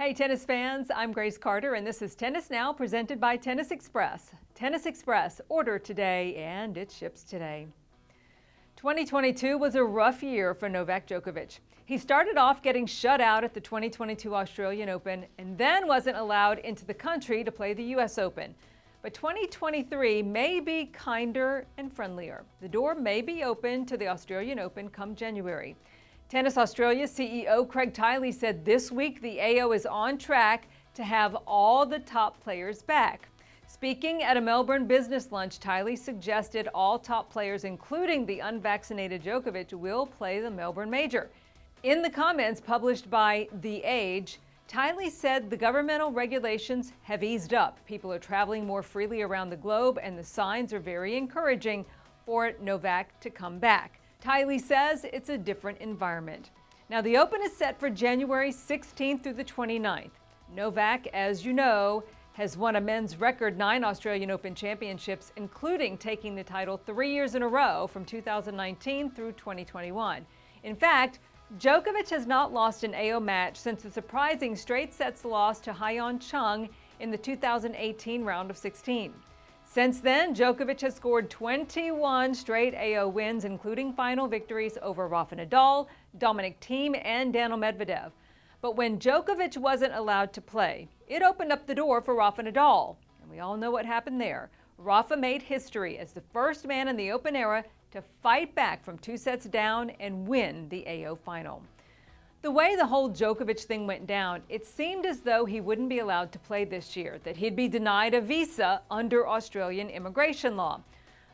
Hey tennis fans, I'm Grace Carter and this is Tennis Now presented by Tennis Express. Tennis Express, order today and it ships today. 2022 was a rough year for Novak Djokovic. He started off getting shut out at the 2022 Australian Open and then wasn't allowed into the country to play the US Open. But 2023 may be kinder and friendlier. The door may be open to the Australian Open come January. Tennis Australia CEO Craig Tiley said this week the AO is on track to have all the top players back. Speaking at a Melbourne business lunch, Tiley suggested all top players, including the unvaccinated Djokovic, will play the Melbourne Major. In the comments published by The Age, Tiley said the governmental regulations have eased up. People are traveling more freely around the globe, and the signs are very encouraging for Novak to come back. Tiley says it's a different environment. Now, the Open is set for January 16th through the 29th. Novak, as you know, has won a men's record 9 Australian Open championships, including taking the title 3 years in a row from 2019 through 2021. In fact, Djokovic has not lost an AO match since a surprising straight sets loss to Hyeon Chung in the 2018 round of 16. Since then, Djokovic has scored 21 straight AO wins, including final victories over Rafa Nadal, Dominic Thiem, and Daniil Medvedev. But when Djokovic wasn't allowed to play, it opened up the door for Rafa Nadal. And we all know what happened there. Rafa made history as the first man in the Open era to fight back from 2 sets down and win the AO final. The way the whole Djokovic thing went down, it seemed as though he wouldn't be allowed to play this year, that he'd be denied a visa under Australian immigration law.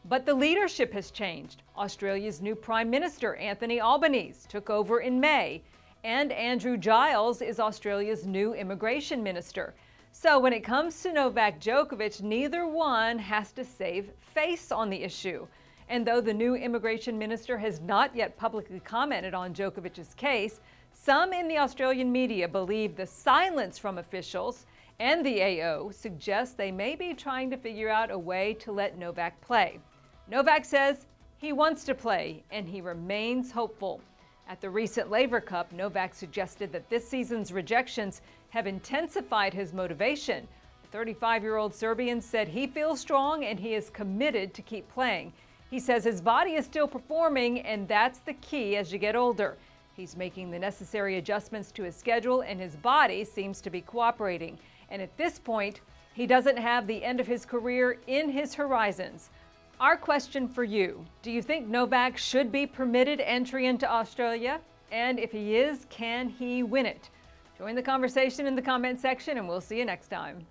But the leadership has changed. Australia's new Prime Minister, Anthony Albanese, took over in May, and Andrew Giles is Australia's new immigration minister. So when it comes to Novak Djokovic, neither one has to save face on the issue. And though the new immigration minister has not yet publicly commented on Djokovic's case, some in the Australian media believe the silence from officials and the AO suggests they may be trying to figure out a way to let Novak play. Novak says he wants to play and he remains hopeful. At the recent Laver Cup, Novak suggested that this season's rejections have intensified his motivation. The 35-year-old Serbian said he feels strong and he is committed to keep playing. He says his body is still performing, and that's the key as you get older. He's making the necessary adjustments to his schedule, and his body seems to be cooperating. And at this point, he doesn't have the end of his career in his horizons. Our question for you, do you think Novak should be permitted entry into Australia? And if he is, can he win it? Join the conversation in the comment section, and we'll see you next time.